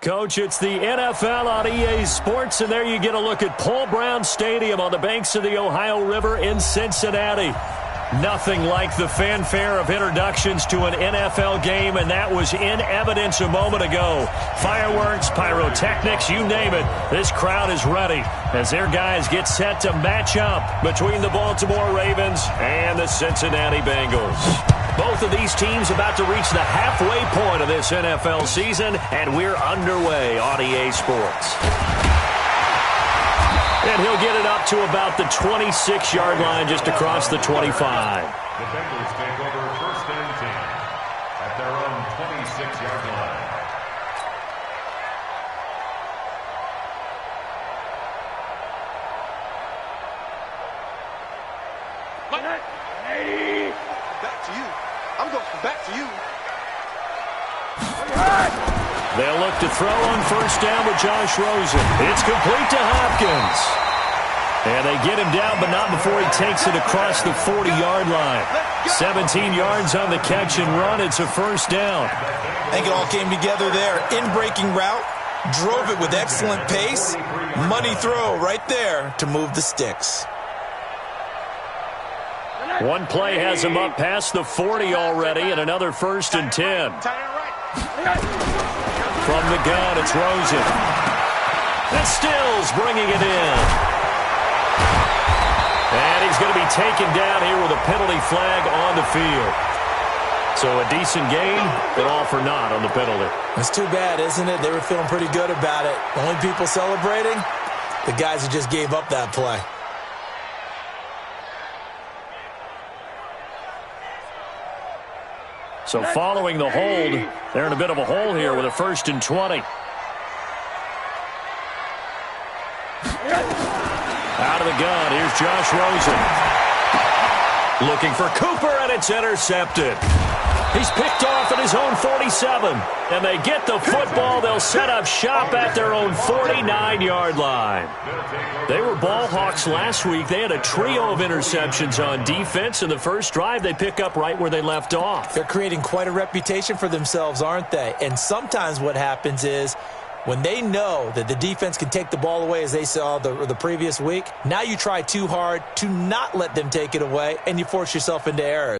Coach, it's the NFL on EA Sports, and there you get a look at Paul Brown Stadium on the banks of the Ohio River in Cincinnati. Nothing like the fanfare of introductions to an NFL game, and that was in evidence a moment ago. Fireworks, pyrotechnics, you name it. This crowd is ready as their guys get set to match up between the Baltimore Ravens and the Cincinnati Bengals. Both of these teams about to reach the halfway point of this NFL season, and we're underway on EA Sports. And he'll get it up to about the 26-yard line, just across the 25. The Bengals take over first and 10 at their own 26-yard line. Back to you. I'm going back to you. They'll look to throw on first down with Josh Rosen. It's complete to Hopkins. And they get him down, but not before he takes it across the 40-yard line. 17 yards on the catch and run. It's a first down. I think it all came together there. In-breaking route, drove it with excellent pace. Money throw right there to move the sticks. One play has him up past the 40 already, and another first and 10. From the gun, it's Rosen. And Stills bringing it in. And he's going to be taken down here with a penalty flag on the field. So a decent gain, but all for naught on the penalty. It's too bad, isn't it? They were feeling pretty good about it. The only people celebrating, the guys who just gave up that play. So following the hold, they're in a bit of a hole here with a first and 20. Out of the gun, here's Josh Rosen. Looking for Cooper, and it's intercepted. He's picked off at his own 47. And they get the football. They'll set up shop at their own 49-yard line. They were ball hawks last week. They had a trio of interceptions on defense. In the first drive, they pick up right where they left off. They're creating quite a reputation for themselves, aren't they? And sometimes what happens is when they know that the defense can take the ball away, as they saw the previous week, now you try too hard to not let them take it away, and you force yourself into errors.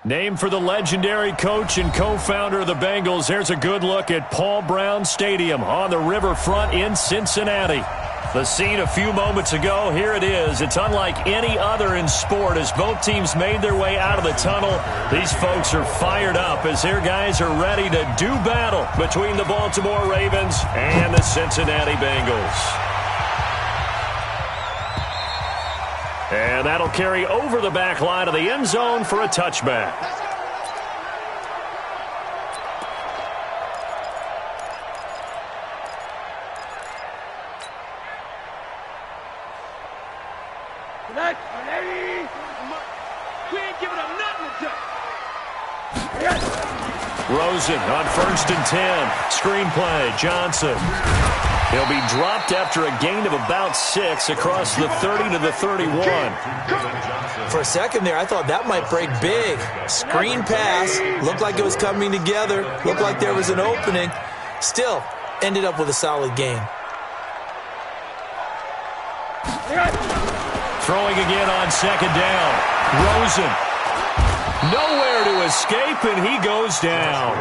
Named for the legendary coach and co-founder of the Bengals, there's a good look at Paul Brown Stadium on the riverfront in Cincinnati. The scene a few moments ago, here it is. It's unlike any other in sport as both teams made their way out of the tunnel. These folks are fired up as their guys are ready to do battle between the Baltimore Ravens and the Cincinnati Bengals. And that'll carry over the back line of the end zone for a touchback. Rosen on 1st and 10. Screenplay, Johnson. He'll be dropped after a gain of about 6 across the 30 to the 31. For a second there, I thought that might break big. Screen pass. Looked like it was coming together. Looked like there was an opening. Still, ended up with a solid gain. Throwing again on 2nd down. Rosen. Nowhere to escape, and he goes down.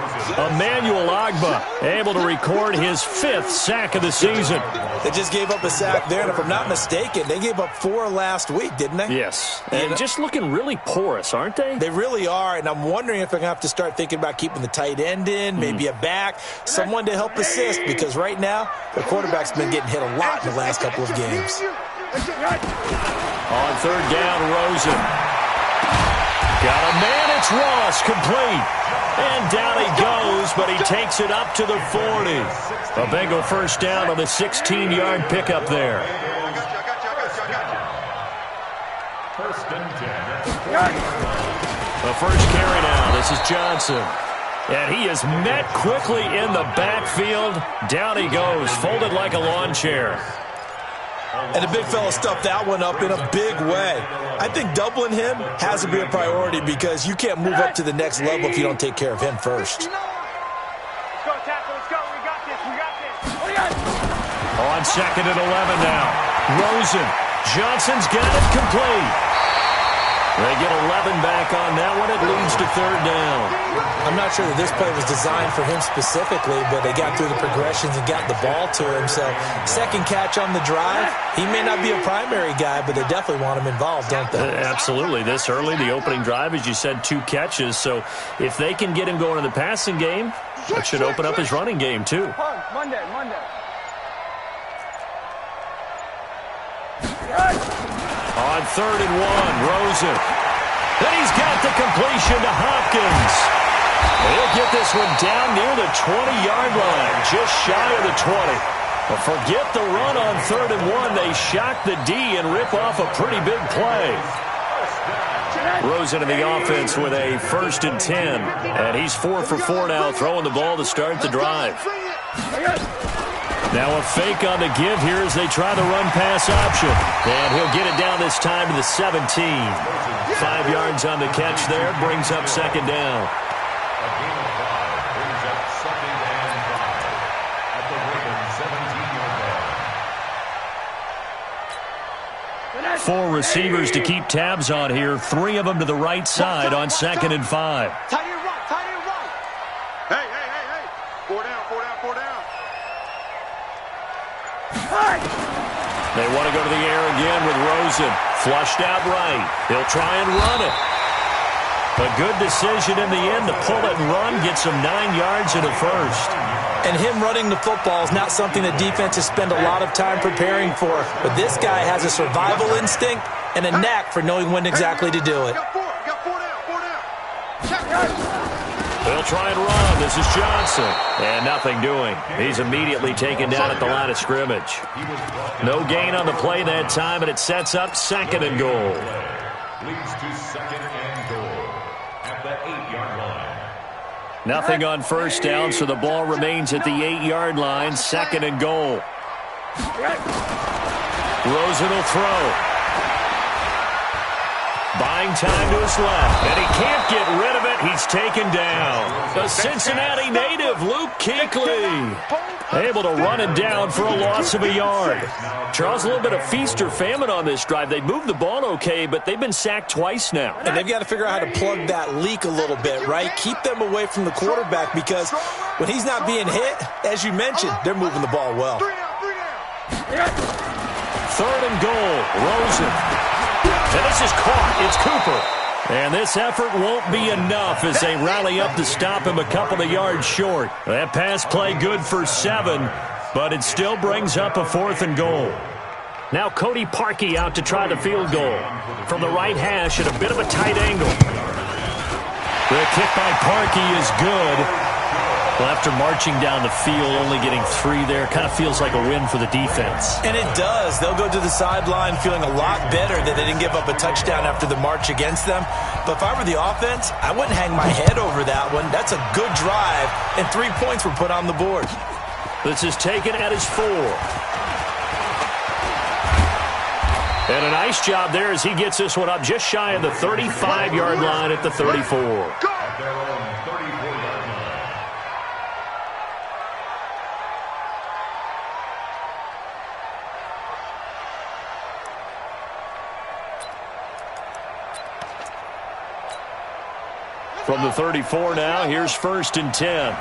Emmanuel Ogbah able to record his 5th sack of the season. They just gave up a sack there, and if I'm not mistaken, they gave up 4 last week, didn't they? Yes, and just looking really porous, aren't they? They really are, and I'm wondering if they're going to have to start thinking about keeping the tight end in, maybe a back, someone to help assist, because right now, the quarterback's been getting hit a lot in the last couple of games. On 3rd down, Rosen. Got a man, it's Ross, complete. And down he goes, but he takes it up to the 40. A Bengal 1st down on the 16-yard pickup there. 1st and 10. The first carry now, this is Johnson. And he is met quickly in the backfield. Down he goes, folded like a lawn chair. And the big fella stuffed that one up in a big way. I think doubling him has to be a priority because you can't move up to the next level if you don't take care of him first. Let's go, tackle. Let's go. We got this. We got this. On 2nd and 11 now. Rosen. Johnson's got it complete. They get 11 back on that one. It leads to 3rd down. I'm not sure that this play was designed for him specifically, but they got through the progressions and got the ball to him. So, 2nd catch on the drive. He may not be a primary guy, but they definitely want him involved, don't they? Absolutely. This early, the opening drive, as you said, 2 catches. So, if they can get him going in the passing game, that should open up his running game, too. Monday. On 3rd and 1, Rosen. Then he's got the completion to Hopkins. He'll get this one down near the 20-yard line, just shy of the 20. But forget the run on 3rd and 1. They shock the D and rip off a pretty big play. Rosen in the offense with a 1st and 10. And he's 4 for 4 now, throwing the ball to start the drive. Now a fake on the give here as they try the run-pass option. And he'll get it down this time to the 17. 5 yards on the catch there, brings up 2nd down. A gain of 5 brings up 2nd and 5 at the Ravens 17-yard line. 4 receivers to keep tabs on here. 3 of them to the right side on 2nd and 5. Tight end right. Hey. 4 down. They want to go to the air again with Rosen. Flushed out right. He'll try and run it. A good decision in the end to pull it and run. Gets him 9 yards and a 1st. And him running the football is not something that defenses spend a lot of time preparing for. But this guy has a survival instinct and a knack for knowing when exactly to do it. Got 4 down. They'll try and run. This is Johnson. And nothing doing. He's immediately taken down at the line of scrimmage. No gain on the play that time, and it sets up 2nd and goal. Leads to 2nd and goal at the 8-yard line. Nothing on 1st down, so the ball remains at the 8-yard line. 2nd and goal. Rosen will throw. Buying time to his left, and he can't get rid of it. He's taken down. The Cincinnati native, Luke Kuechly. Able to run it down for a loss of a yard. Charles, a little bit of feast or famine on this drive. They moved the ball okay, but they've been sacked twice now. And they've got to figure out how to plug that leak a little bit, right? Keep them away from the quarterback because when he's not being hit, as you mentioned, they're moving the ball well. 3rd and goal. Rosen. And this is caught. It's Cooper. And this effort won't be enough as they rally up to stop him a couple of yards short. That pass play good for 7, but it still brings up a 4th and goal. Now Cody Parkey out to try the field goal. From the right hash at a bit of a tight angle. The kick by Parkey is good. Well, after marching down the field, only getting 3 there, kind of feels like a win for the defense. And it does. They'll go to the sideline feeling a lot better that they didn't give up a touchdown after the march against them. But if I were the offense, I wouldn't hang my head over that one. That's a good drive, and 3 points were put on the board. This is taken at his 4. And a nice job there as he gets this one up just shy of the 35-yard line at the 34. From the 34 now, here's 1st and 10.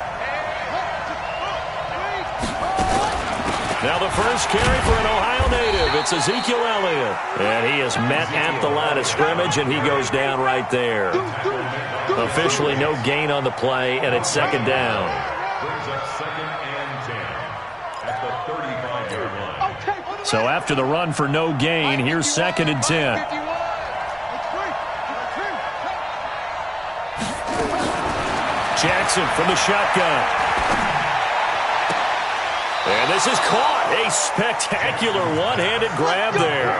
Now the first carry for an Ohio native. It's Ezekiel Elliott. And he is met at the line of scrimmage, and he goes down right there. Officially no gain on the play, and it's 2nd down. Brings up 2nd and 10 at the 35-yard line. So after the run for no gain, here's 2nd and 10. Jackson from the shotgun. And this is caught. A spectacular one-handed grab there.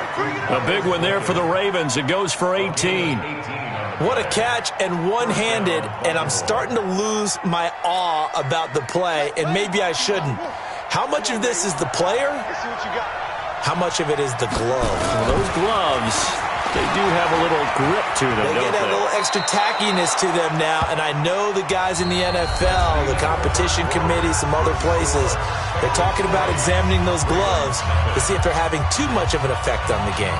A big one there for the Ravens. It goes for 18. What a catch and one-handed, and I'm starting to lose my awe about the play, and maybe I shouldn't. How much of this is the player? How much of it is the glove? Well, those gloves, they do have a little grip to them, They don't get a they? little extra tackiness to them now, and I know the guys in the NFL, the competition committee, some other places, they're talking about examining those gloves to see if they're having too much of an effect on the game.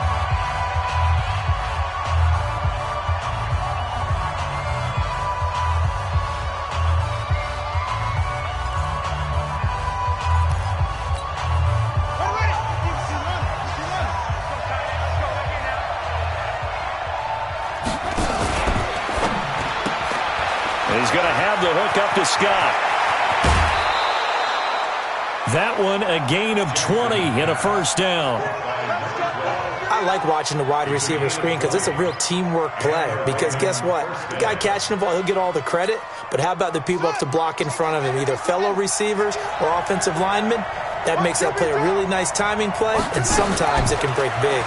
He's going to have the hook up to Scott. That one a gain of 20 and a 1st down. I like watching the wide receiver screen because it's a real teamwork play. Because guess what? The guy catching the ball, he'll get all the credit. But how about the people up to block in front of him, either fellow receivers or offensive linemen? That makes that play a really nice timing play, and sometimes it can break big.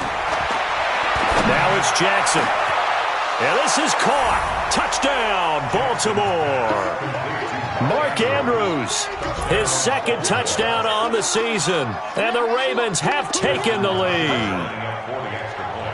Now it's Jackson. And this is caught. Touchdown, Baltimore. Mark Andrews, his 2nd touchdown on the season. And the Ravens have taken the lead.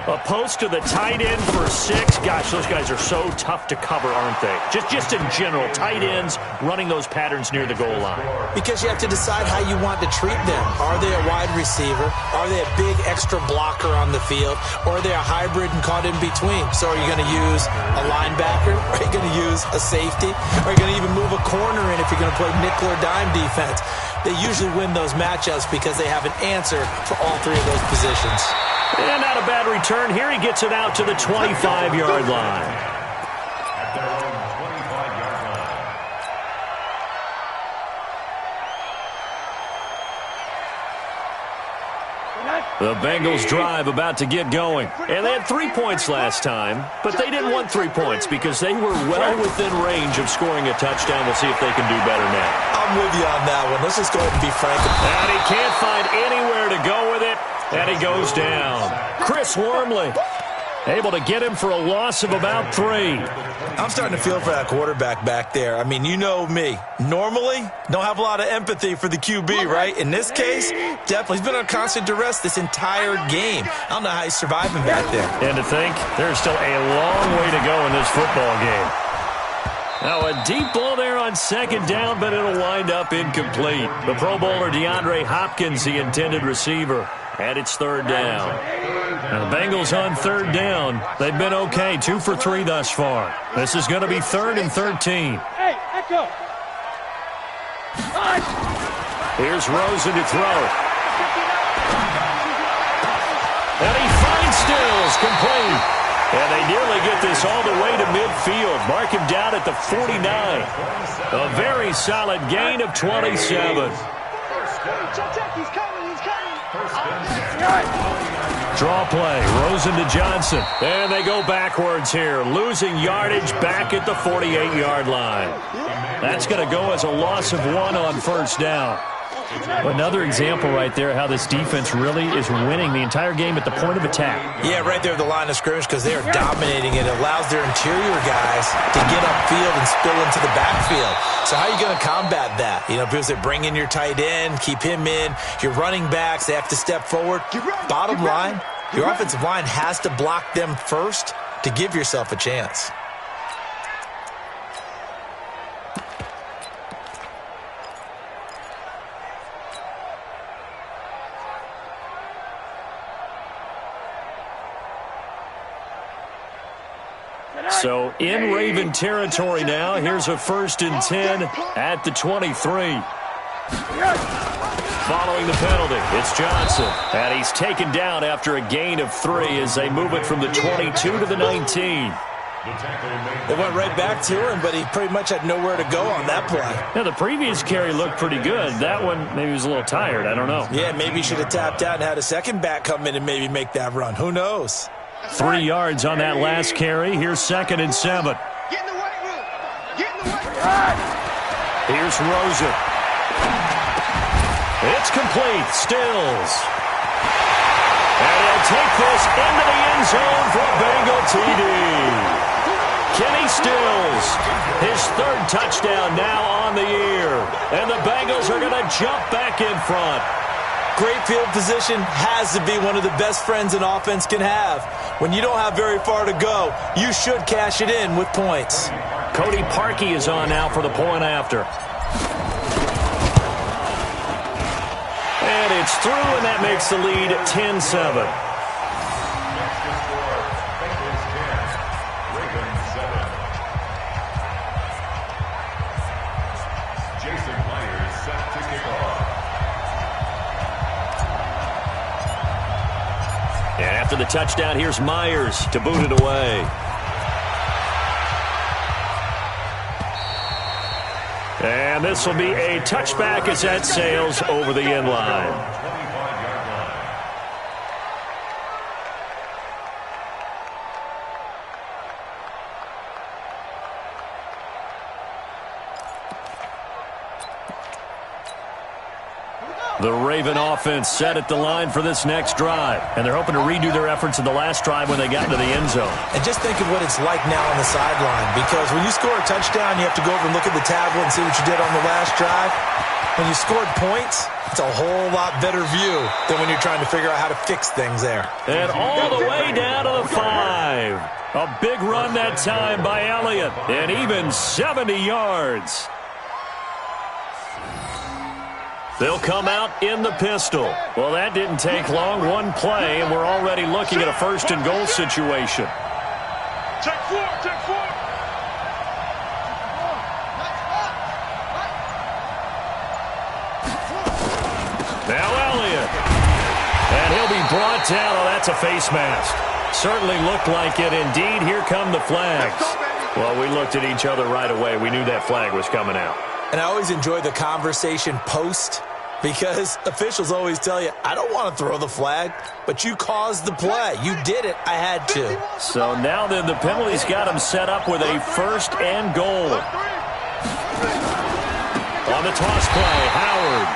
A post to the tight end for 6. Gosh, those guys are so tough to cover, aren't they? Just in general, tight ends running those patterns near the goal line. Because you have to decide how you want to treat them. Are they a wide receiver? Are they a big extra blocker on the field? Or are they a hybrid and caught in between? So are you going to use a linebacker? Are you going to use a safety? Are you going to even move a corner in if you're going to play nickel or dime defense? They usually win those matchups because they have an answer for all 3 of those positions. And not a bad return. Here he gets it out to the 25-yard line. At their own 25-yard line. The Bengals drive about to get going. And they had 3 points last time, but they didn't want 3 points because they were well within range of scoring a touchdown. We'll see if they can do better now. I'm with you on that one. Let's just go ahead and be frank. And he can't find anywhere to go with it, and he goes down. Chris Wormley able to get him for a loss of about 3. I'm starting to feel for that quarterback back there. I mean, you know me. Normally, don't have a lot of empathy for the QB, right? In this case, definitely. He's been on constant duress this entire game. I don't know how he's surviving back there. And to think, there's still a long way to go in this football game. Now a deep ball there on second down, but it'll wind up incomplete. The Pro Bowler DeAndre Hopkins, the intended receiver. And it's third down. Now the Bengals on third down. They've been okay, 2 for 3 thus far. This is going to be 3rd and 13. Hey, echo. Here's Rosen to throw. And he finds Stills, complete. And they nearly get this all the way to midfield. Mark him down at the 49. A very solid gain of 27. Check, he's coming, he's coming. Draw play, Rosen to Johnson. And they go backwards here, losing yardage back at the 48-yard line. That's going to go as a loss of 1 on first down. Another example right there how this defense really is winning the entire game at the point of attack. Yeah, right there at the line of scrimmage because they are dominating it. It allows their interior guys to get upfield and spill into the backfield. So how are you going to combat that? You know, because they bring in your tight end, keep him in. Your running backs, they have to step forward. Bottom line, your offensive line has to block them first to give yourself a chance. So in Raven territory now. Here's a 1st and 10 at the 23. Following the penalty, it's Johnson. And he's taken down after a gain of 3 as they move it from the 22 to the 19. They went right back to him, but he pretty much had nowhere to go on that play. Now, the previous carry looked pretty good. That one, maybe he was a little tired. I don't know. Yeah, maybe he should have tapped out and had a second back come in and maybe make that run. Who knows? 3 yards on that last carry. Here's 2nd and 7. Get in the weight room. Get in the weight room. Here's Rosen. It's complete. Stills. And he'll take this into the end zone for a Bengal TD. Kenny Stills, his 3rd touchdown now on the year. And the Bengals are going to jump back in front. Great field position has to be one of the best friends an offense can have. When you don't have very far to go, you should cash it in with points. Cody Parkey is on now for the point after. And it's through, and that makes the lead 10-7. And after the touchdown, here's Myers to boot it away. And this will be a touchback as that sails over the end line. The Raven offense set at the line for this next drive. And they're hoping to redo their efforts in the last drive when they got into the end zone. And just think of what it's like now on the sideline. Because when you score a touchdown, you have to go over and look at the tablet and see what you did on the last drive. When you scored points, it's a whole lot better view than when you're trying to figure out how to fix things there. And all the way down to the 5. A big run that time by Elliott. And even 70 yards. They'll come out in the pistol. Well, that didn't take long. One play, and we're already looking at a 1st and goal situation. Check 4, check 4. Now Elliott. And he'll be brought down. Oh, that's a face mask. Certainly looked like it. Indeed, here come the flags. Well, we looked at each other right away. We knew that flag was coming out. And I always enjoy the conversation post, because officials always tell you, I don't want to throw the flag, but you caused the play. You did it. I had to. So now then the penalty's got him set up with a 1st and goal. On the toss play, Howard.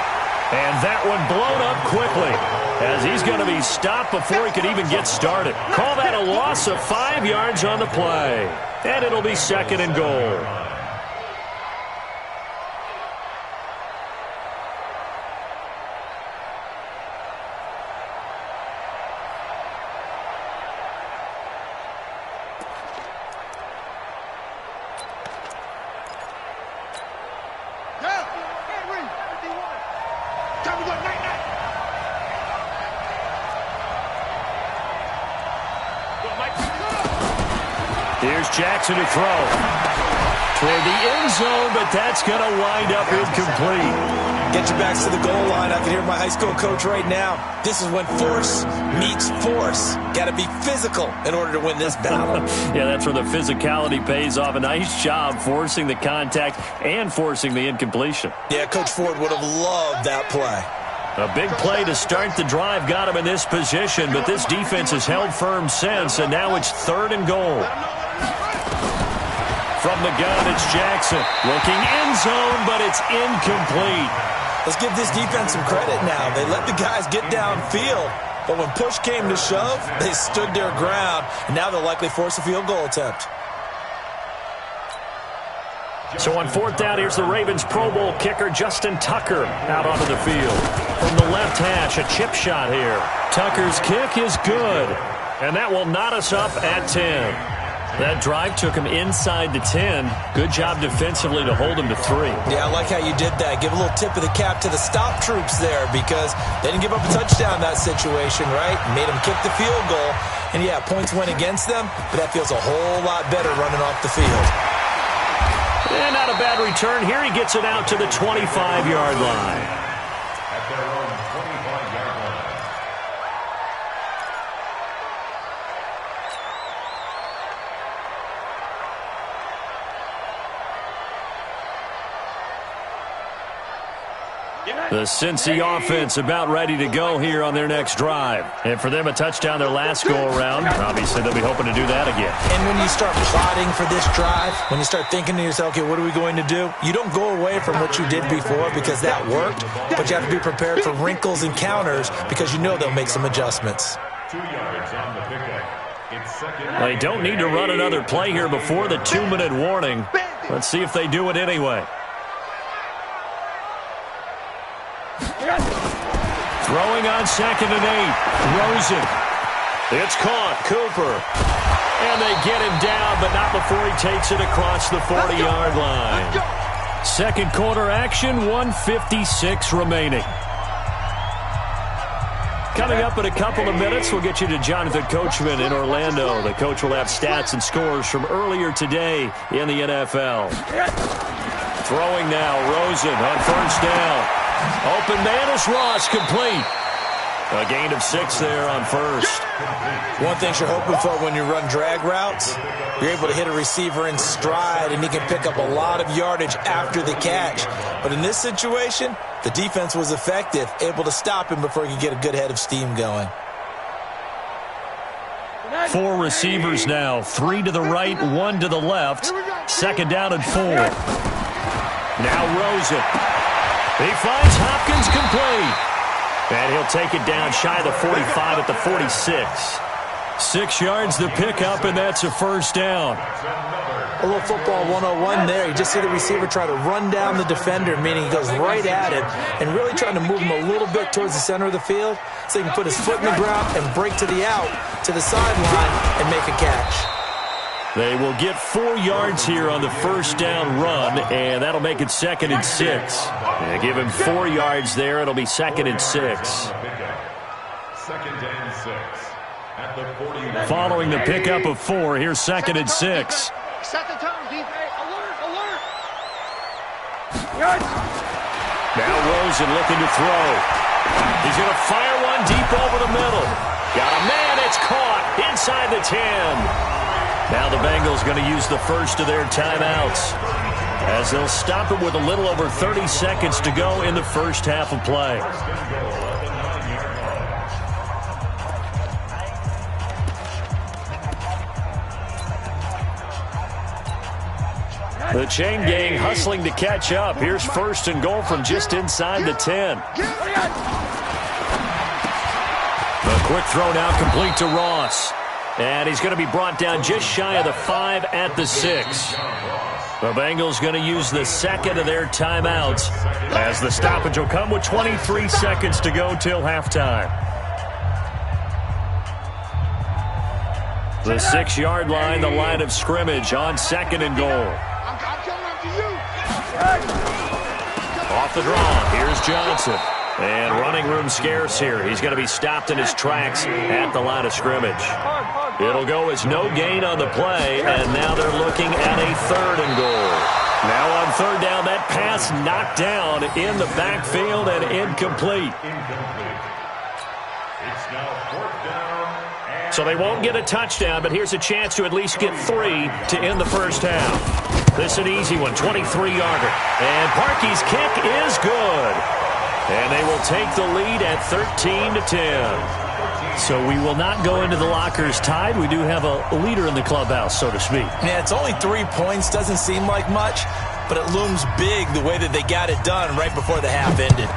And that one blown up quickly as he's going to be stopped before he could even get started. Call that a loss of 5 yards on the play. And it'll be 2nd and goal. Here's Jackson to throw. Toward the end zone, but that's going to wind up incomplete. Get your backs to the goal line. I can hear my high school coach right now. This is when force meets force. Got to be physical in order to win this battle. Yeah, that's where the physicality pays off. A nice job forcing the contact and forcing the incompletion. Yeah, Coach Ford would have loved that play. A big play to start the drive got him in this position, but this defense has held firm since, and now it's 3rd and goal. From the gun, it's Jackson. Looking end zone, but it's incomplete. Let's give this defense some credit now. They let the guys get downfield, but when push came to shove, they stood their ground, and now they'll likely force a field goal attempt. So on 4th down, here's the Ravens Pro Bowl kicker, Justin Tucker, out onto the field. From the left hash, a chip shot here. Tucker's kick is good, and that will knot us up at 10. That drive took him inside the 10. Good job defensively to hold him to 3. Yeah, I like how you did that. Give a little tip of the cap to the stop troops there because they didn't give up a touchdown in that situation, right? Made them kick the field goal. And, yeah, points went against them, but that feels a whole lot better running off the field. And not a bad return. Here he gets it out to the 25-yard line. At their own 25-yard line. The Cincy offense about ready to go here on their next drive. And for them, a touchdown their last go-around. Obviously, they'll be hoping to do that again. And when you start plotting for this drive, when you start thinking to yourself, okay, what are we going to do? You don't go away from what you did before because that worked, but you have to be prepared for wrinkles and counters because you know they'll make some adjustments. 2 yards on the pickup. It's 2nd. They don't need to run another play here before the 2-minute warning. Let's see if they do it anyway. Throwing on 2nd and 8. Rosen. It's caught. Cooper. And they get him down, but not before he takes it across the 40-yard line. Second quarter action, 1:56 remaining. Coming up in a couple of minutes, we'll get you to Jonathan Coachman in Orlando. The coach will have stats and scores from earlier today in the NFL. Throwing now, Rosen on 1st down. Open man is Ross, complete. A gain of 6 there on 1st. One thing you're hoping for when you run drag routes, you're able to hit a receiver in stride, and he can pick up a lot of yardage after the catch. But in this situation, the defense was effective, able to stop him before he could get a good head of steam going. 4 receivers now, 3 to the right, 1 to the left. 2nd down and 4. Now Rosen. He finds Hopkins complete. And he'll take it down shy of the 45 at the 46. 6 yards the pickup, and that's a 1st down. A little football 101 there. You just see the receiver try to run down the defender, meaning he goes right at him and really trying to move him a little bit towards the center of the field so he can put his foot in the ground and break to the out, to the sideline, and make a catch. They will get 4 yards here on the 1st down run, and that'll make it 2nd and 6. They give him 4 yards there. It'll be 2nd and 6. 2nd and 6. At the 40. Following the pickup of 4, here's 2nd and 6. Set the tone, defense. Alert, alert. Now Rosen looking to throw. He's going to fire one deep over the middle. Got a man. It's caught inside the 10. Now the Bengals going to use the first of their timeouts as they'll stop it with a little over 30 seconds to go in the first half of play. The chain gang hustling to catch up. Here's 1st and goal from just inside the 10. A quick throw now complete to Ross. And he's going to be brought down just shy of the 5 at the 6. The Bengals going to use the 2nd of their timeouts as the stoppage will come with 23 seconds to go till halftime. The 6-yard line, the line of scrimmage on 2nd and goal. I'm coming up to you. Off the draw, here's Johnson. And running room scarce here. He's going to be stopped in his tracks at the line of scrimmage. It'll go as no gain on the play, and now they're looking at a 3rd and goal. Now on 3rd down, that pass knocked down in the backfield and incomplete. It's now 4th down. So they won't get a touchdown, but here's a chance to at least get 3 to end the first half. This is an easy one, 23-yarder. And Parkey's kick is good. And they will take the lead at 13-10. So we will not go into the lockers tied. We do have a leader in the clubhouse, so to speak. Yeah, it's only 3 points. Doesn't seem like much, but it looms big the way that they got it done right before the half ended.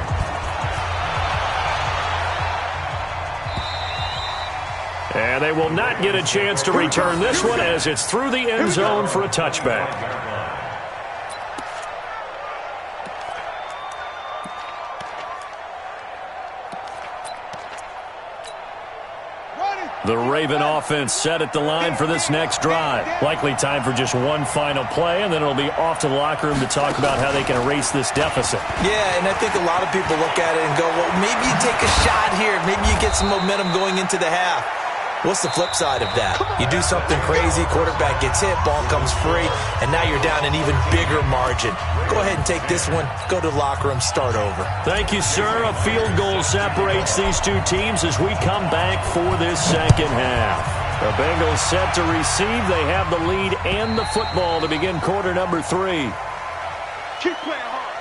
And they will not get a chance to return this one as it's through the end zone for a touchback. The Raven offense set at the line for this next drive. Likely time for just one final play, and then it'll be off to the locker room to talk about how they can erase this deficit. Yeah, and I think a lot of people look at it and go, well, maybe you take a shot here. Maybe you get some momentum going into the half. What's the flip side of that? You do something crazy, quarterback gets hit, ball comes free, and now you're down an even bigger margin. Go ahead and take this one, go to the locker room, start over. Thank you, sir. A field goal separates these two teams as we come back for this second half. The Bengals set to receive. They have the lead and the football to begin quarter number 3. Keep playing hard.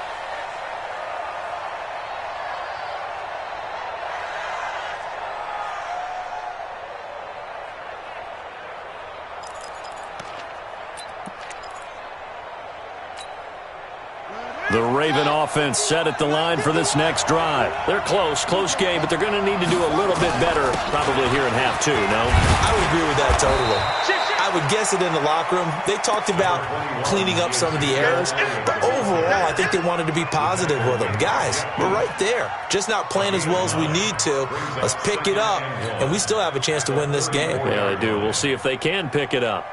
The Raven offense set at the line for this next drive. They're close game, but they're going to need to do a little bit better probably here in half 2, no? I would agree with that totally. I would guess it in the locker room. They talked about cleaning up some of the errors, but overall, I think they wanted to be positive with them. Guys, we're right there. Just not playing as well as we need to. Let's pick it up, and we still have a chance to win this game. Yeah, they do. We'll see if they can pick it up.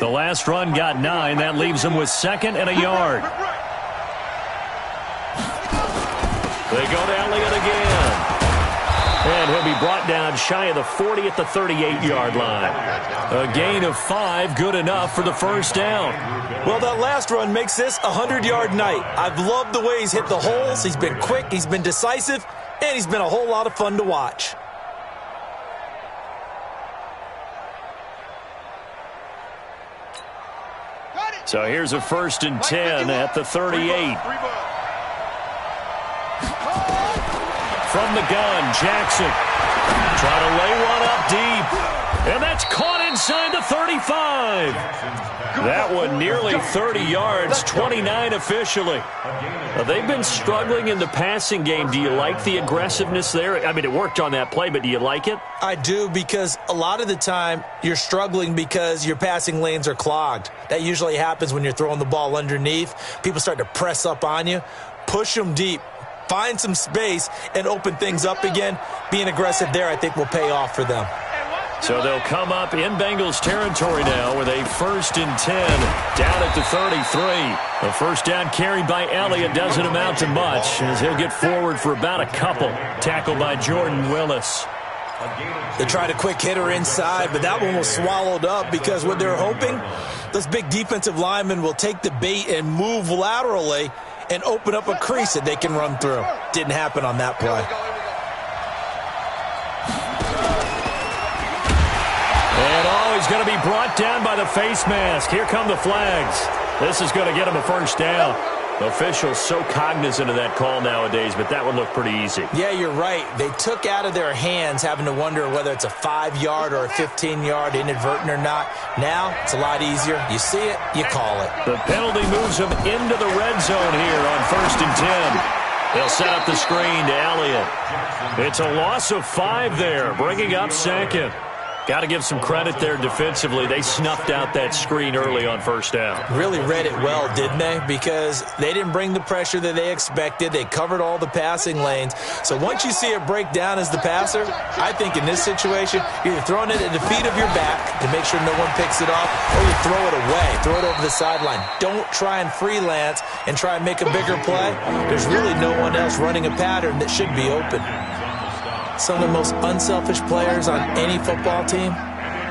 The last run got 9. That leaves them with 2nd and a yard. They go to Elliott again. And he'll be brought down shy of the 40 at the 38-yard line. A gain of 5, good enough for the first down. Well, that last run makes this a 100-yard night. I've loved the way he's hit the holes. He's been quick, he's been decisive, and he's been a whole lot of fun to watch. So here's a 1st and 10 at the 38. From the gun, Jackson trying to lay one up deep. And that's caught inside the 35. That one nearly 30 yards, 29 officially. They've been struggling in the passing game. Do you like the aggressiveness there? I mean, it worked on that play, but do you like it? I do, because a lot of the time you're struggling because your passing lanes are clogged. That usually happens when you're throwing the ball underneath. People start to press up on you. Push them deep. Find some space and open things up again. Being aggressive there, I think, will pay off for them. So they'll come up in Bengals territory now with a 1st and 10 down at the 33. The first down carried by Elliott doesn't amount to much as he'll get forward for about a couple. Tackled by Jordan Willis. They tried a quick hitter inside, but that one was swallowed up because what they're hoping, those big defensive linemen will take the bait and move laterally and open up a crease that they can run through. Didn't happen on that play. And he's going to be brought down by the face mask. Here come the flags. This is going to get him a first down. Officials so cognizant of that call nowadays, but that would look pretty easy. Yeah, you're right. They took out of their hands having to wonder whether it's a 5-yard or a 15-yard inadvertent or not. Now, it's a lot easier. You see it, you call it. The penalty moves them into the red zone here on 1st and 10. They'll set up the screen to Elliott. It's a loss of 5 there, bringing up 2nd. Got to give some credit there defensively. They snuffed out that screen early on 1st down. Really read it well, didn't they? Because they didn't bring the pressure that they expected. They covered all the passing lanes. So once you see it break down as the passer, I think in this situation, you're either throwing it at the feet of your back to make sure no one picks it off, or you throw it away, throw it over the sideline. Don't try and freelance and try and make a bigger play. There's really no one else running a pattern that should be open. some of the most unselfish players on any football team?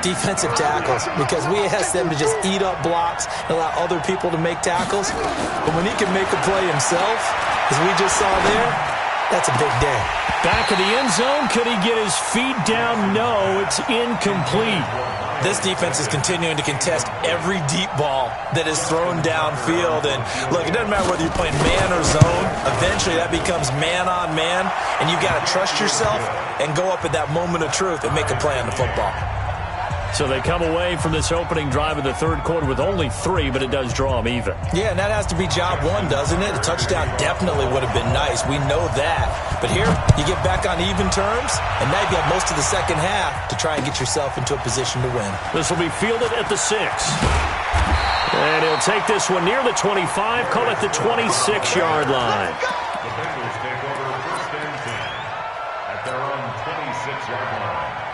Defensive tackles, because we ask them to just eat up blocks and allow other people to make tackles. But when he can make a play himself, as we just saw there, that's a big day. Back in the end zone, could he get his feet down? No, it's incomplete. This defense is continuing to contest every deep ball that is thrown downfield. And look, it doesn't matter whether you're playing man or zone. Eventually, that becomes man on man, and you've got to trust yourself and go up at that moment of truth and make a play on the football. So they come away from this opening drive of the third quarter with only 3, but it does draw them even. Yeah, and that has to be job one, doesn't it? A touchdown definitely would have been nice. We know that. But here, you get back on even terms, and now you have most of the second half to try and get yourself into a position to win. This will be fielded at the 6. And he'll take this one near the 25, call it the 26-yard line. The Bengals take over first and 10 at their own 26-yard line.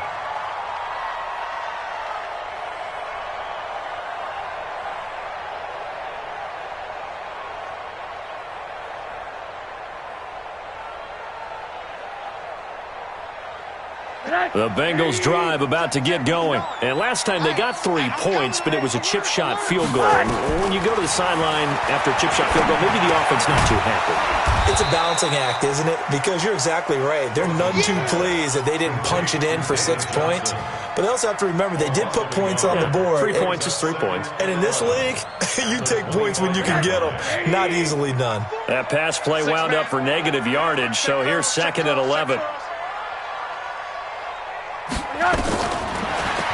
The Bengals drive about to get going. And last time they got 3 points, but it was a chip shot field goal. And when you go to the sideline after a chip shot field goal, maybe the offense not too happy. It's a balancing act, isn't it? Because you're exactly right. They're none too pleased that they didn't punch it in for 6 points. But they also have to remember they did put points on the board. 3 points is 3 points. And in this league, you take points when you can get them. Not easily done. That pass play wound up for negative yardage, so here's 2nd and 11.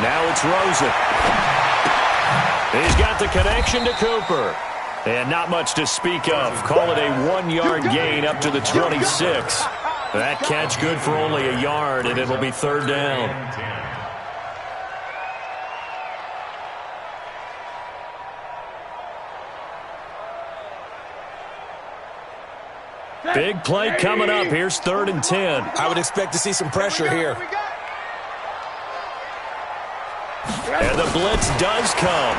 Now it's Rosen. He's got the connection to Cooper. And not much to speak of. Call it a 1-yard gain up to the 26. That catch good for only a yard, and it'll be 3rd down. Big play coming up. Here's 3rd and 10. I would expect to see some pressure here. And the blitz does come.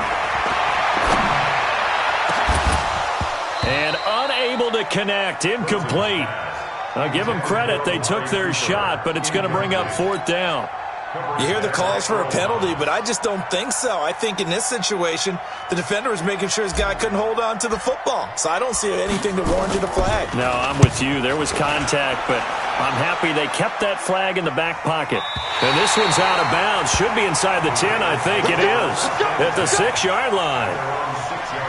And unable to connect. Incomplete. I'll give them credit. They took their shot, but it's going to bring up 4th down. You hear the calls for a penalty, but I just don't think so. I think in this situation, the defender was making sure his guy couldn't hold on to the football. So I don't see anything that warranted a flag. No, I'm with you. There was contact, but I'm happy they kept that flag in the back pocket. And this one's out of bounds. Should be inside the 10, I think. It is. At the 6-yard line.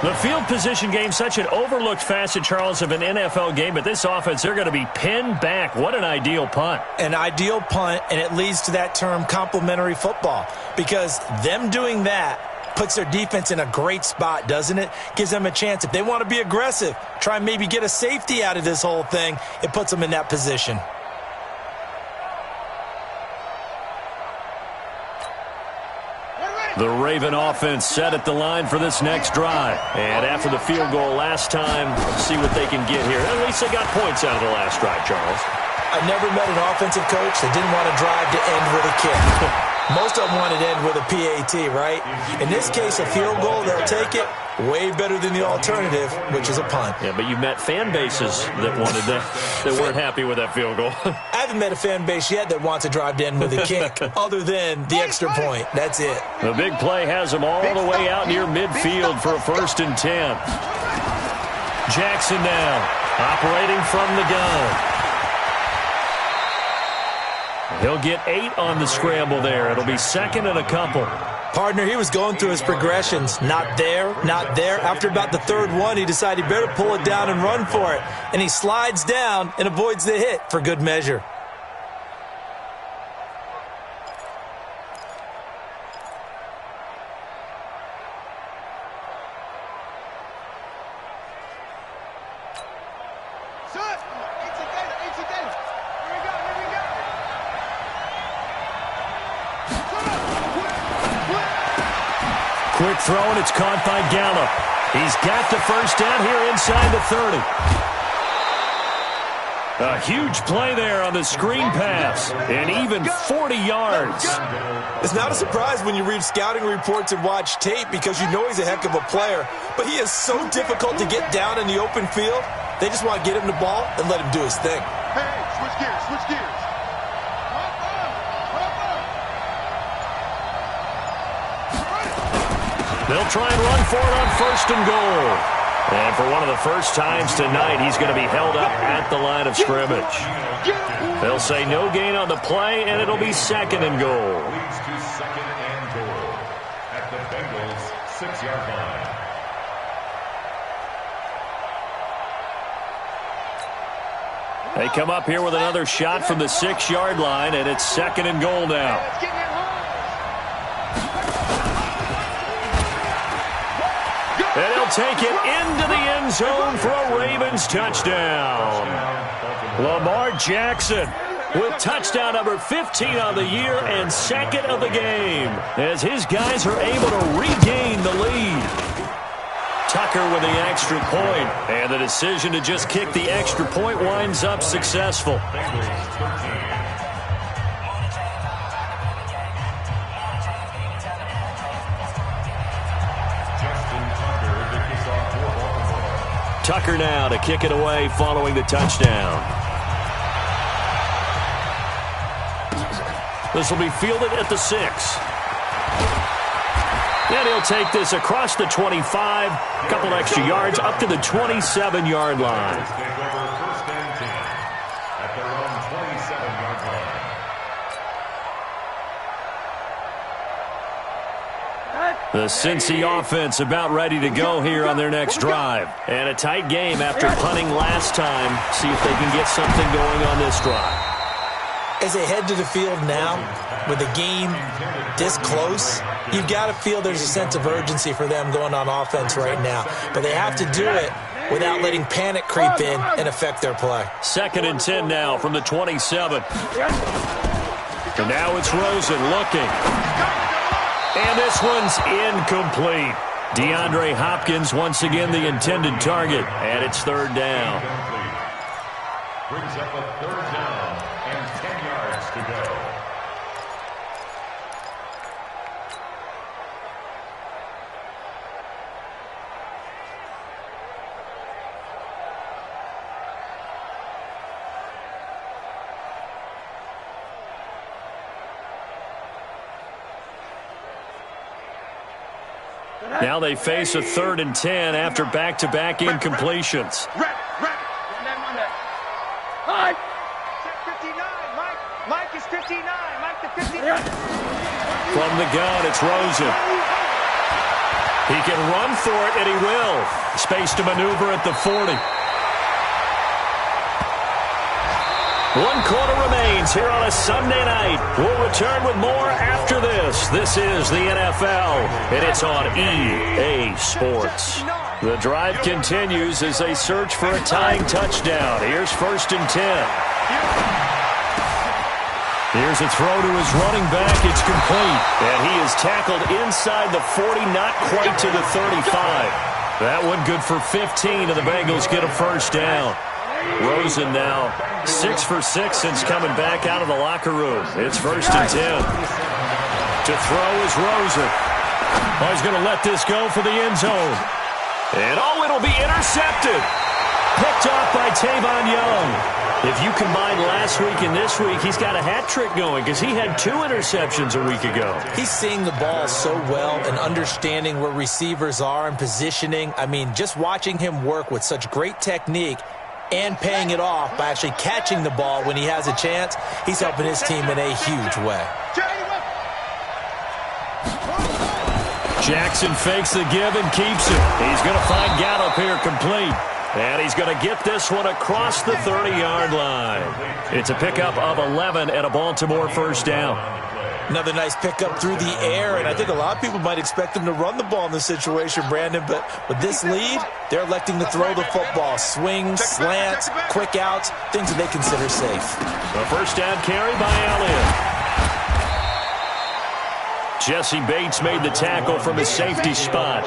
The field position game, such an overlooked facet, Charles, of an NFL game. But this offense, they're going to be pinned back. What an ideal punt. An ideal punt, and it leads to that term complementary football. Because them doing that puts their defense in a great spot, doesn't it? Gives them a chance. If they want to be aggressive, try and maybe get a safety out of this whole thing, it puts them in that position. The Raven offense set at the line for this next drive. And after the field goal last time, let's see what they can get here. At least they got points out of the last drive, Charles. I've never met an offensive coach that didn't want to drive to end with a kick. Most of them want to end with a PAT, right? In this case, a field goal, they'll take it. Way better than the alternative, which is a punt. Yeah, but you've met fan bases that wanted that weren't happy with that field goal. I haven't met a fan base yet that wants to drive to end with a kick, other than the extra point. That's it. The big play has them all the way out near midfield for a 1st and 10. Jackson now, operating from the gun. He'll get 8 on the scramble there. It'll be 2nd and a couple. Partner, he was going through his progressions. Not there, not there. After about the 3rd one, he decided he better pull it down and run for it. And he slides down and avoids the hit for good measure. Quick throw, and it's caught by Gallup. He's got the 1st down here inside the 30. A huge play there on the screen pass, and even 40 yards. It's not a surprise when you read scouting reports and watch tape because you know he's a heck of a player, but he is so difficult to get down in the open field. They just want to get him the ball and let him do his thing. Hey, switch gears, switch gears. They'll try and run for it on 1st and goal. And for one of the first times tonight, he's going to be held up at the line of scrimmage. They'll say no gain on the play, and it'll be 2nd and goal. Leads to 2nd and goal at the Bengals' 6-yard line. They come up here with another shot from the 6-yard line, and it's 2nd and goal now. And he'll take it into the end zone for a Ravens touchdown. Lamar Jackson with touchdown number 15 on the year and 2nd of the game as his guys are able to regain the lead. Tucker with the extra point, and the decision to just kick the extra point winds up successful. Tucker now to kick it away following the touchdown. This will be fielded at the 6. And he'll take this across the 25, a couple extra yards up to the 27-yard line. The Cincy offense about ready to go here on their next drive. And a tight game after punting last time. See if they can get something going on this drive. As they head to the field now, with the game this close, you've got to feel there's a sense of urgency for them going on offense right now. But they have to do it without letting panic creep in and affect their play. 2nd and 10 now from the 27. And now it's Rosen looking. And this one's incomplete. DeAndre Hopkins once again the intended target. And it's 3rd down. Brings up a 3rd down and 10 yards to go. Now they face a 3rd and 10 after back-to-back incompletions. Mike is 59. Mike the 59. From the gun, it's Rosen. He can run for it, and he will. Space to maneuver at the 40. 1 quarter remains here on a Sunday night. We'll return with more after this. This is the NFL, and it's on EA Sports. The drive continues as they search for a tying touchdown. Here's 1st and 10. Here's a throw to his running back. It's complete. And he is tackled inside the 40, not quite to the 35. That one good for 15, and the Bengals get a 1st down. Rosen now 6 for 6 since coming back out of the locker room. It's 1st and 10. To throw is Rosen. Oh, he's going to let this go for the end zone. And it'll be intercepted. Picked off by Tavon Young. If you combine last week and this week, he's got a hat trick going because he had 2 interceptions a week ago. He's seeing the ball so well and understanding where receivers are and positioning. I mean, just watching him work with such great technique and paying it off by actually catching the ball when he has a chance, he's helping his team in a huge way. Jackson fakes the give and keeps it. He's going to find Gallup here complete. And he's going to get this one across the 30-yard line. It's a pickup of 11 and a Baltimore 1st down. Another nice pickup through the air, and I think a lot of people might expect him to run the ball in this situation, Brandon, but with this lead, they're electing to throw the football. Swings, slants, quick outs, things that they consider safe. A 1st down carry by Elliott. Jesse Bates made the tackle from his safety spot.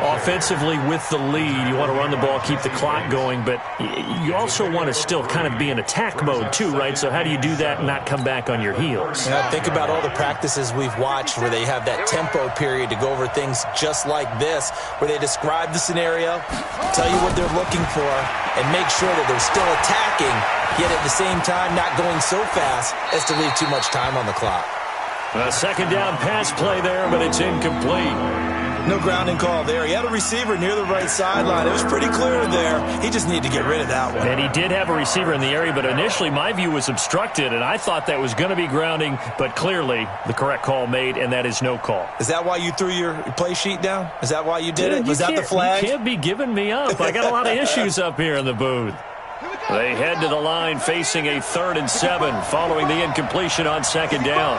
Offensively with the lead, you want to run the ball, keep the clock going, but you also want to still kind of be in attack mode too, right? So how do you do that and not come back on your heels? Yeah, think about all the practices we've watched where they have that tempo period to go over things just like this, where they describe the scenario, tell you what they're looking for, and make sure that they're still attacking, yet at the same time not going so fast as to leave too much time on the clock. A 2nd down pass play there, but it's incomplete. No grounding call there. He had a receiver near the right sideline. It was pretty clear there. He just needed to get rid of that one. And he did have a receiver in the area, but initially my view was obstructed, and I thought that was going to be grounding, but clearly the correct call made, and that is no call. Is that why you threw your play sheet down? Is that why you did it? Was that the flag? You can't be giving me up. I got a lot of issues up here in the booth. They head to the line facing a 3rd and 7 following the incompletion on 2nd down.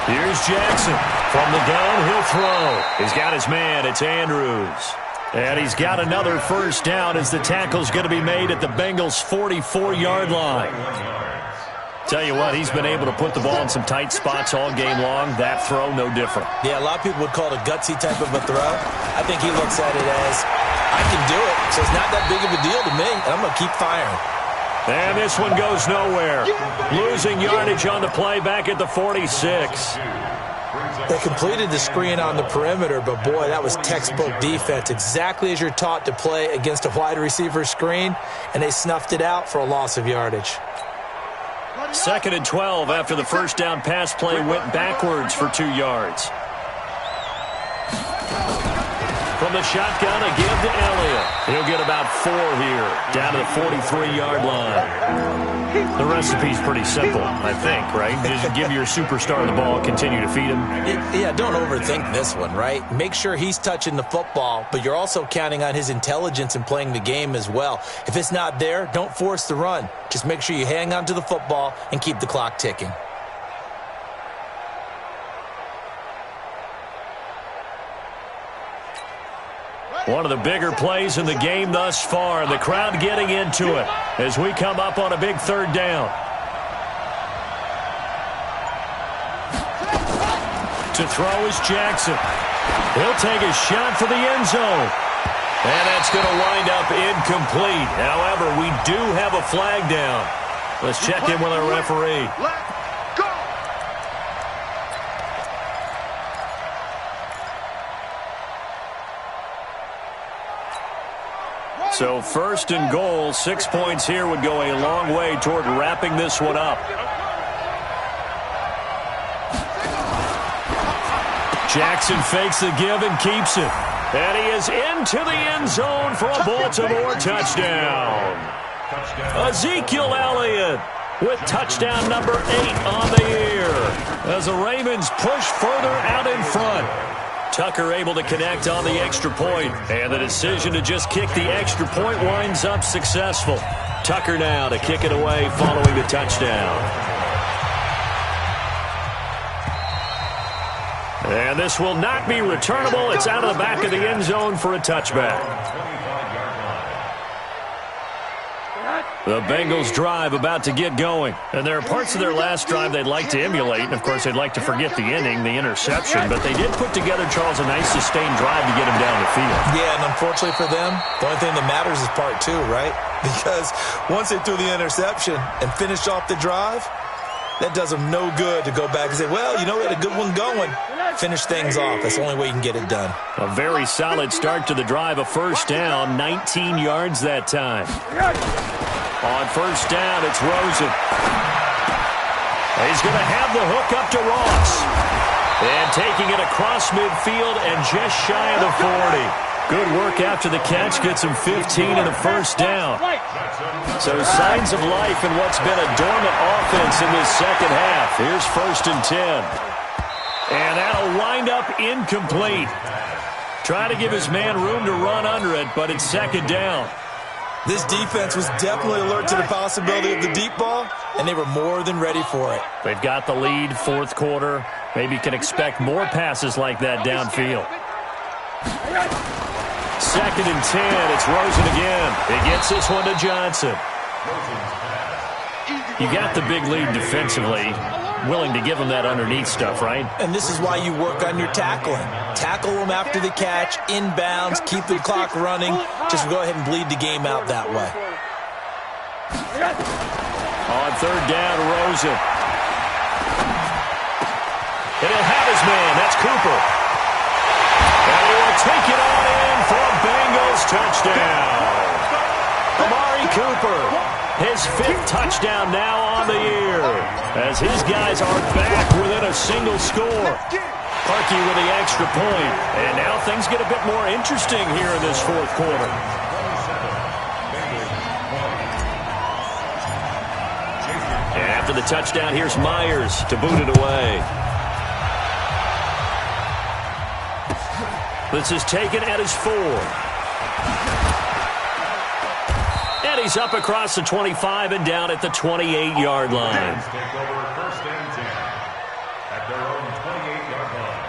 Here's Jackson. From the gun, he'll throw. He's got his man. It's Andrews. And he's got another first down as the tackle's going to be made at the Bengals' 44-yard line. Tell you what, he's been able to put the ball in some tight spots all game long. That throw, no different. Yeah, a lot of people would call it a gutsy type of a throw. I think he looks at it as, I can do it, so it's not that big of a deal to me, and I'm going to keep firing. And this one goes nowhere. Losing yardage on the play back at the 46. They completed the screen on the perimeter, but boy, that was textbook defense. Exactly as you're taught to play against a wide receiver screen, and they snuffed it out for a loss of yardage. 2nd and 12 after the first down pass play went backwards for 2 yards. From the shotgun, a give to Elliott. He'll get about 4 here, down to the 43-yard line. The recipe's pretty simple, I think, right? Just give your superstar the ball, continue to feed him. Yeah, don't overthink this one, right? Make sure he's touching the football, but you're also counting on his intelligence in playing the game as well. If it's not there, don't force the run. Just make sure you hang on to the football and keep the clock ticking. One of the bigger plays in the game thus far. The crowd getting into it as we come up on a big 3rd down. To throw is Jackson. He'll take a shot for the end zone. And that's going to wind up incomplete. However, we do have a flag down. Let's check in with our referee. So 1st and goal, 6 points here would go a long way toward wrapping this one up. Jackson fakes the give and keeps it. And he is into the end zone for a Baltimore touchdown. Ezekiel Elliott with touchdown number 8 on the year as the Ravens push further out in front. Tucker able to connect on the extra point, and the decision to just kick the extra point winds up successful. Tucker now to kick it away following the touchdown. And this will not be returnable. It's out of the back of the end zone for a touchback. The Bengals drive about to get going. And there are parts of their last drive they'd like to emulate. And, of course, they'd like to forget the inning, the interception. But they did put together, Charles, a nice sustained drive to get him down the field. Yeah, and unfortunately for them, the only thing that matters is part 2, right? Because once they threw the interception and finished off the drive, that does them no good to go back and say, well, you know, we had a good one going. Finish things off. That's the only way you can get it done. A very solid start to the drive. A first down, 19 yards that time. On first down, it's Rosen. He's going to have the hook up to Ross. And taking it across midfield and just shy of the 40. Good work after the catch. Gets him 15 and a first down. So signs of life in what's been a dormant offense in this second half. Here's 1st and 10. And that'll wind up incomplete. Trying to give his man room to run under it, but it's 2nd down. This defense was definitely alert to the possibility of the deep ball, and they were more than ready for it. They've got the lead, 4th quarter. Maybe can expect more passes like that downfield. 2nd and 10. It's Rosen again. He gets this one to Johnson. You got the big lead defensively. Willing to give them that underneath stuff, right? And this is why you work on your tackling. Tackle them after the catch, inbounds, keep the clock running. Just go ahead and bleed the game out that way. On 3rd down, Rosen. And he'll have his man. That's Cooper. And he will take it on in for a Bengals touchdown. Amari Cooper His 5th touchdown now on the year, as his guys are back within a single score. Parkey with the extra point, and now things get a bit more interesting here in this 4th quarter. And after the touchdown, here's Myers to boot it away. This is taken at his 4. And he's up across the 25 and down at the 28-yard line. Take over 1st and 10 at their own 28-yard line.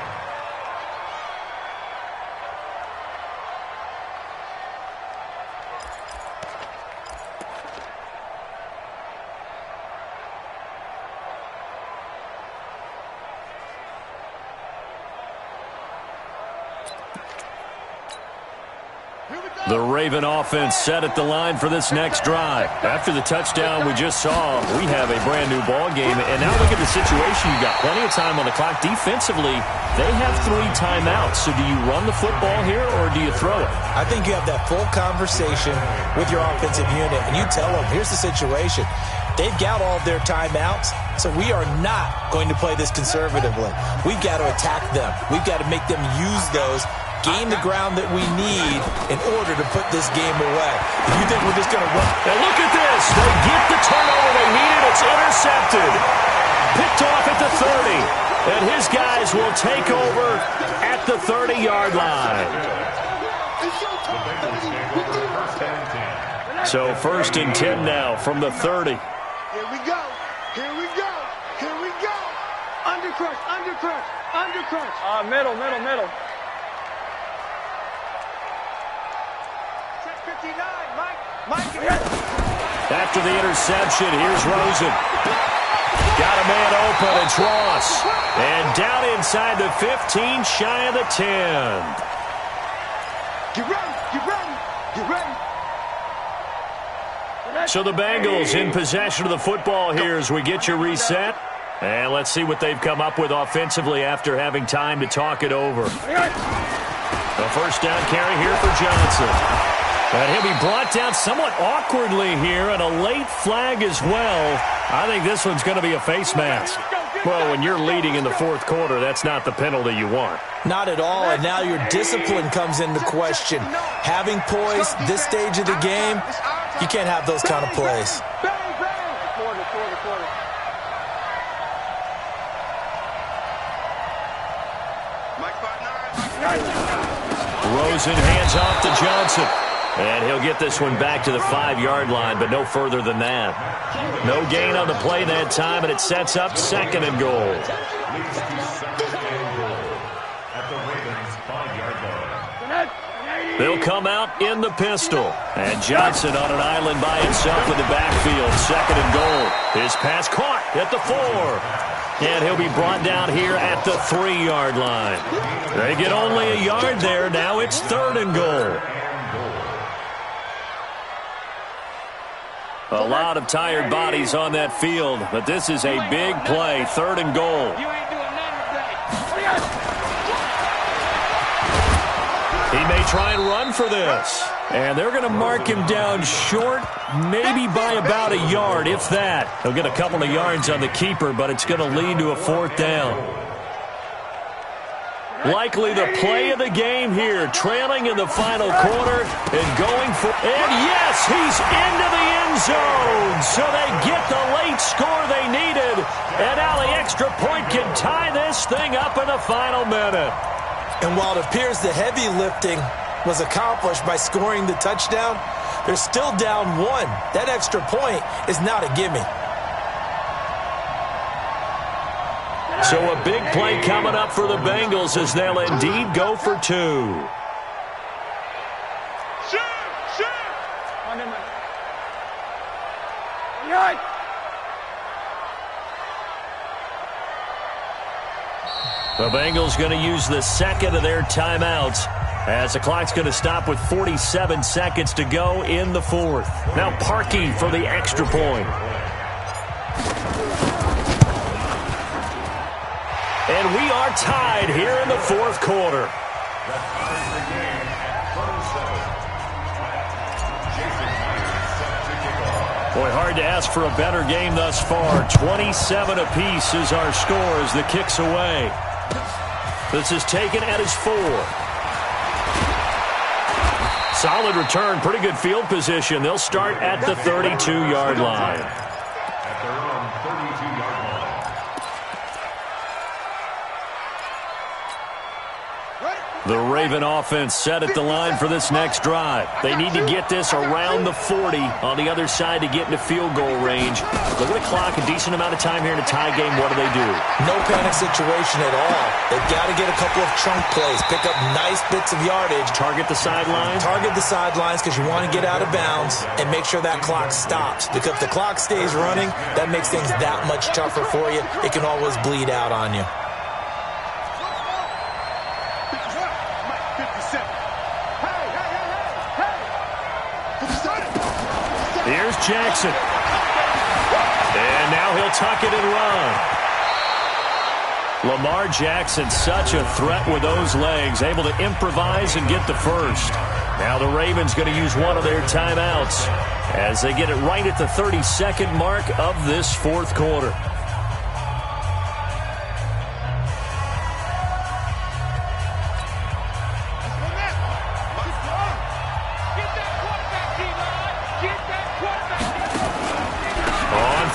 The Raven offense set at the line for this next drive. After the touchdown we just saw, we have a brand-new ball game. And now look at the situation. You've got plenty of time on the clock. Defensively, they have 3 timeouts. So do you run the football here or do you throw it? I think you have that full conversation with your offensive unit, and you tell them, here's the situation. They've got all of their timeouts, so we are not going to play this conservatively. We've got to attack them. We've got to make them use those, gain the ground that we need in order to put this game away. If you think we're just going to run. And look at this. They get the turnover they needed. It's intercepted. Picked off at the 30. And his guys will take over at the 30-yard line. So 1st and 10 now from the 30. Here we go. Here we go. Here we go. Undercrush, undercrush, undercrush. Middle, middle, middle. Check 59, Mike. After the interception, here's Rosen. Got a man open, it's Ross. And down inside the 15, shy of the 10. Get ready, get ready, get ready. So the Bengals in possession of the football here as we get your reset. And let's see what they've come up with offensively after having time to talk it over. The 1st down carry here for Johnson. And he'll be brought down somewhat awkwardly here, and a late flag as well. I think this one's going to be a face mask. Well, when you're leading in the 4th quarter, that's not the penalty you want. Not at all, and now your discipline comes into question. Having poise this stage of the game, you can't have those kind of plays. Rosen hands off to Johnson. And he'll get this one back to the 5-yard line, but no further than that. No gain on the play that time, and it sets up 2nd and goal. They'll come out in the pistol. And Johnson on an island by himself in the backfield. 2nd and goal. His pass caught at the 4. And he'll be brought down here at the 3-yard line. They get only a yard there. Now it's 3rd and goal. A lot of tired bodies on that field, but this is a big play. 3rd and goal. He may try and run for this. And they're going to mark him down short, maybe by about a yard, if that. He'll get a couple of yards on the keeper, but it's going to lead to a 4th down. Likely the play of the game here, trailing in the final quarter and going for... And yes, he's into the end zone. So they get the late score they needed. And now the extra point can tie this thing up in the final minute. And while it appears the heavy lifting was accomplished by scoring the touchdown, they're still down 1. That extra point is not a gimme. So a big play coming up for the Bengals as they'll indeed go for 2. The Bengals going to use the 2nd of their timeouts as the clock's going to stop with 47 seconds to go in the 4th. Now Parkey for the extra point. And we are tied here in the 4th quarter. Boy, hard to ask for a better game thus far. 27 apiece is our score as the kick's away. This is taken at his 4. Solid return, pretty good field position. They'll start at the 32-yard line. At their own 32-yard line. The Raven offense set at the line for this next drive. They need to get this around the 40 on the other side to get into field goal range. Look at the clock, a decent amount of time here in a tie game. What do? No panic situation at all. They've got to get a couple of chunk plays, pick up nice bits of yardage. Target the sidelines? Target the sidelines because you want to get out of bounds and make sure that clock stops. Because if the clock stays running, that makes things that much tougher for you. It can always bleed out on you. Here's Jackson. And now he'll tuck it and run. Lamar Jackson, such a threat with those legs, able to improvise and get the first. Now the Ravens going to use one of their timeouts as they get it right at the 32nd mark of this fourth quarter.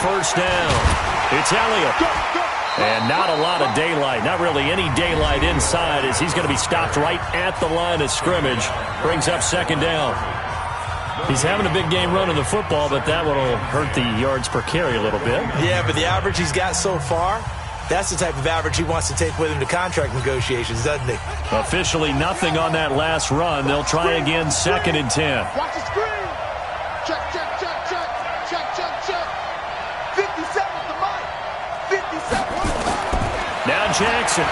First down. It's Elliott. And not a lot of daylight. Not really any daylight inside as he's going to be stopped right at the line of scrimmage. Brings up second down. He's having a big game running the football, but that one will hurt the yards per carry a little bit. Yeah, but the average he's got so far, that's the type of average he wants to take with him to contract negotiations, doesn't he? Officially nothing on that last run. They'll try again, 2nd and 10. Watch the screen. Check, check, check, check. Check, check, check. 57 at the mic. 57. Now Jackson.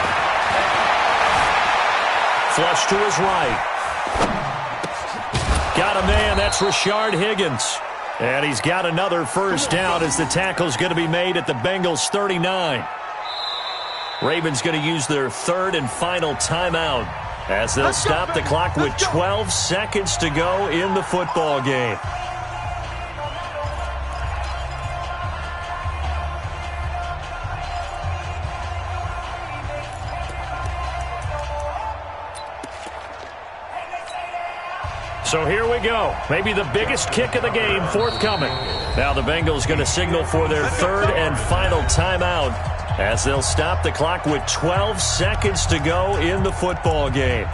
Flush to his right. Got a man. That's Rashard Higgins. And he's got another first down as the tackle's going to be made at the Bengals 39. Ravens going to use their third and final timeout as they'll stop the clock with 12 seconds to go in the football game. So here we go. Maybe the biggest kick of the game forthcoming. Now the Bengals going to signal for their third and final timeout as they'll stop the clock with 12 seconds to go in the football game.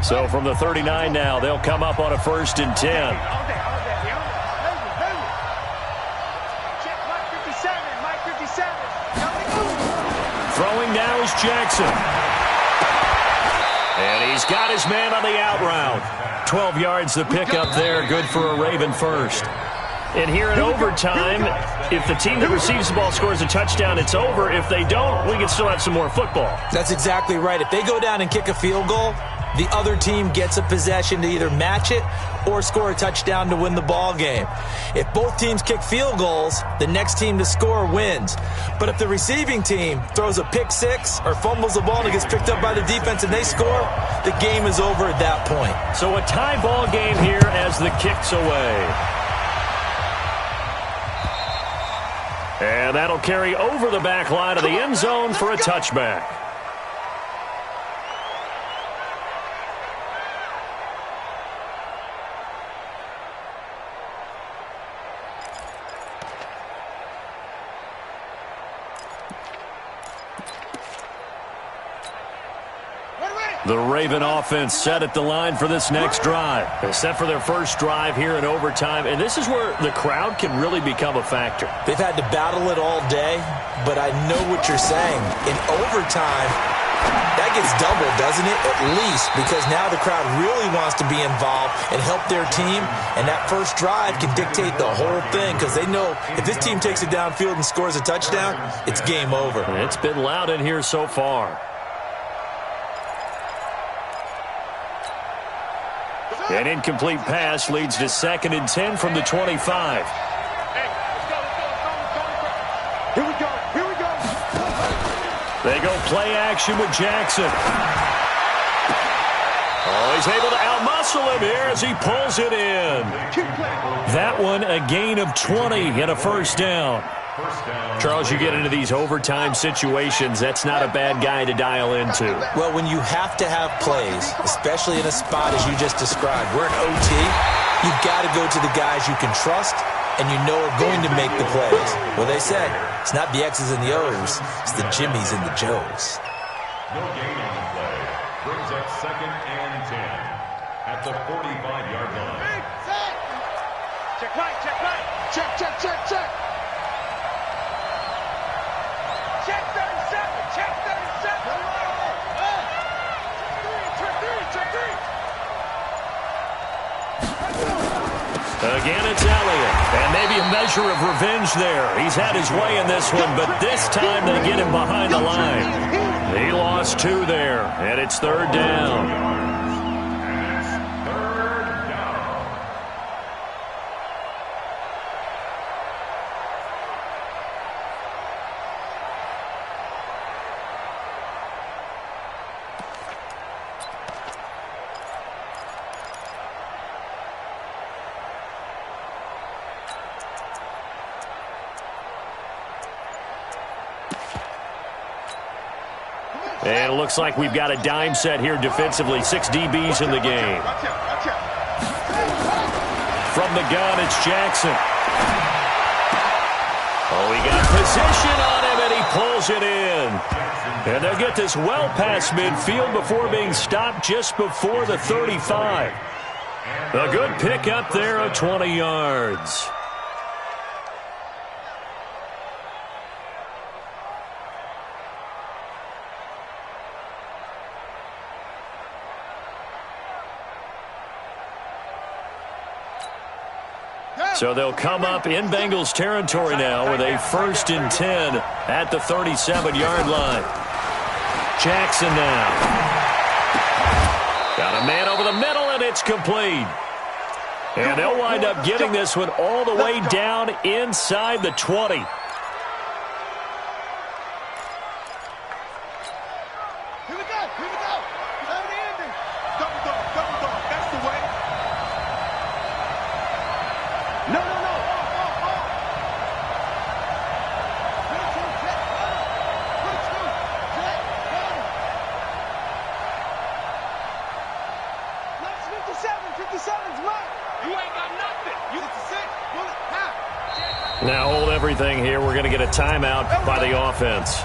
So from the 39 now, they'll come up on a 1st and 10. Throwing now is Jackson. And he's got his man on the out route. 12 yards to pick up there. Good for a Raven first. And here in overtime, if the team that receives the ball scores a touchdown, it's over. If they don't, we can still have some more football. That's exactly right. If they go down and kick a field goal, the other team gets a possession to either match it or score a touchdown to win the ball game. If both teams kick field goals, the next team to score wins. But if the receiving team throws a pick six or fumbles the ball and it gets picked up by the defense and they score, the game is over at that point. So a tie ball game here as the kick's away. And that'll carry over the back line of the end zone for a touchback. The Raven offense set at the line for this next drive. They're set for their first drive here in overtime, and this is where the crowd can really become a factor. They've had to battle it all day, but I know what you're saying. In overtime, that gets doubled, doesn't it? At least, because now the crowd really wants to be involved and help their team, and that first drive can dictate the whole thing because they know if this team takes it downfield and scores a touchdown, it's game over. It's been loud in here so far. An incomplete pass leads to 2nd and 10 from the 25. They go play action with Jackson. Oh, he's able to outmuscle him here as he pulls it in. That one, a gain of 20 and a first down. Charles, you get into these overtime situations, that's not a bad guy to dial into. Well, when you have to have plays, especially in a spot as you just described, we're in OT, you've got to go to the guys you can trust and you know are going to make the plays. Well, they say it's not the X's and the O's, it's the Jimmies and the Joes. No gain on the play. Brings up 2nd and 10 at the 45-yard line. Check right, check right. Check, check, check, check. Check 37, check 37. Check three. Again, it's Elliott. And maybe a measure of revenge there. He's had his way in this one, but this time they get him behind the line. He lost 2 there, and it's 3rd down. And it looks like we've got a dime set here defensively. 6 DBs in the game. From the gun, it's Jackson. Oh, he got position on him, and he pulls it in. And they'll get this well past midfield before being stopped just before the 35. A good pickup there of 20 yards. So they'll come up in Bengals territory now with a 1st and 10 at the 37-yard line. Jackson now. Got a man over the middle, and it's complete. And they'll wind up getting this one all the way down inside the 20. Here we go. Have the ending. Double dog. That's the way. No. Now hold everything here. We're going to get a timeout by the offense.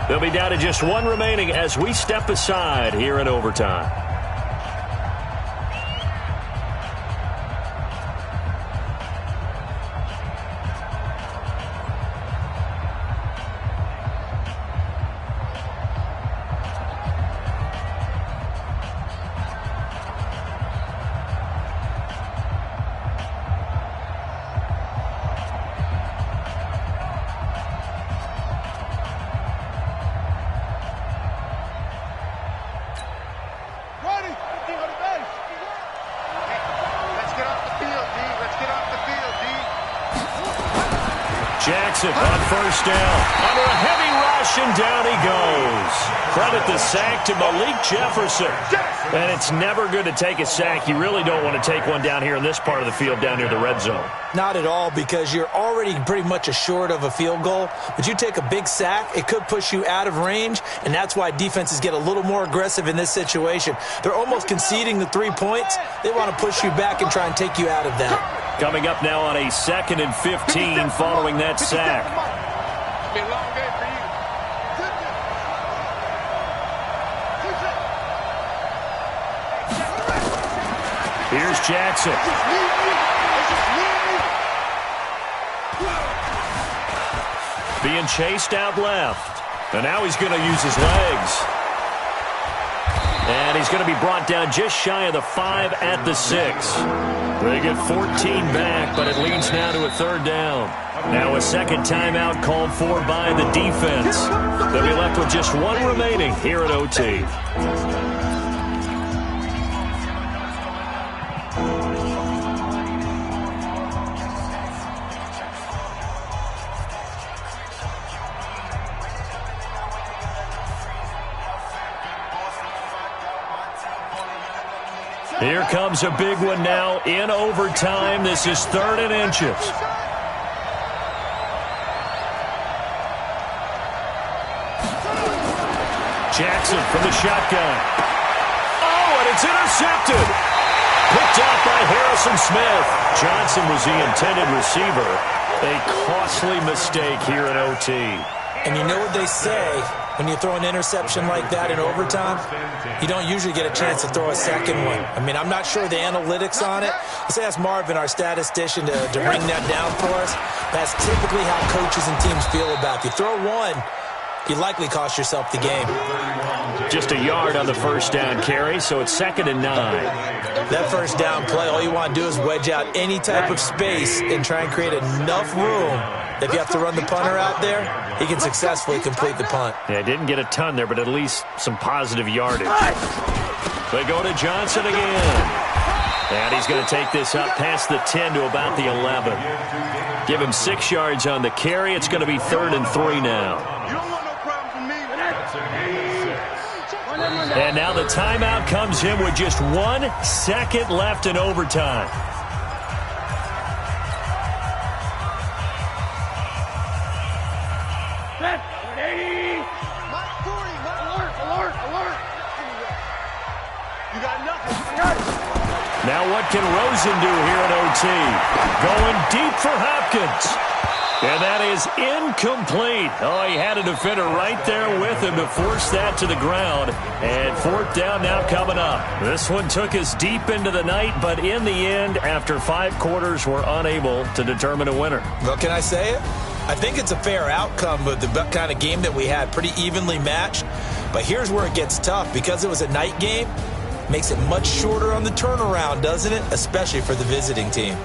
They'll be down to just 1 remaining as we step aside here in overtime. Jackson on 1st down. Under a heavy rush, and down he goes. Credit the sack to Malik Jefferson. And it's never good to take a sack. You really don't want to take one down here in this part of the field down near the red zone. Not at all, because you're already pretty much assured of a field goal. But you take a big sack, it could push you out of range, and that's why defenses get a little more aggressive in this situation. They're almost conceding the 3 points. They want to push you back and try and take you out of that. Coming up now on a 2nd and 15 following that sack. Be a long day for you. Here's Jackson. Being chased out left. And now he's going to use his legs. And he's going to be brought down just shy of the 5 at the 6. They get 14 back, but it leads now to a 3rd down. Now a 2nd timeout called for by the defense. They'll be left with just 1 remaining here at OT. Here comes a big one now in overtime. This is 3rd and inches. Jackson from the shotgun. Oh, and it's intercepted. Picked off by Harrison Smith. Johnson was the intended receiver. A costly mistake here in OT. And you know what they say, when you throw an interception like that in overtime, you don't usually get a chance to throw a second one. I mean, I'm not sure the analytics on it. Let's ask Marvin, our statistician, to bring that down for us. That's typically how coaches and teams feel about it. You throw one, you likely cost yourself the game. Just a yard on the first down carry, so it's 2nd and 9. That first down play, all you want to do is wedge out any type of space and try and create enough room that if you have to run the punter out there, he can successfully complete the punt. Yeah, didn't get a ton there, but at least some positive yardage. They go to Johnson again. And he's going to take this up past the 10 to about the 11. Give him 6 yards on the carry. It's going to be 3rd and 3 now. And now the timeout comes in with just 1 second left in overtime. You got nothing. Now what can Rosen do here in OT? Going deep for Hopkins. And that is incomplete. Oh, he had a defender right there with him to force that to the ground. And 4th down now coming up. This one took us deep into the night, but in the end, after 5 quarters, we're unable to determine a winner. Well, can I say it? I think it's a fair outcome with the kind of game that we had, pretty evenly matched. But here's where it gets tough. Because it was a night game, makes it much shorter on the turnaround, doesn't it? Especially for the visiting team.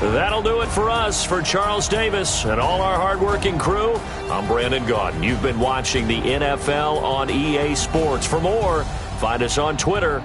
That'll do it for us. For Charles Davis and all our hardworking crew, I'm Brandon Gaudin. You've been watching the NFL on EA Sports. For more, find us on Twitter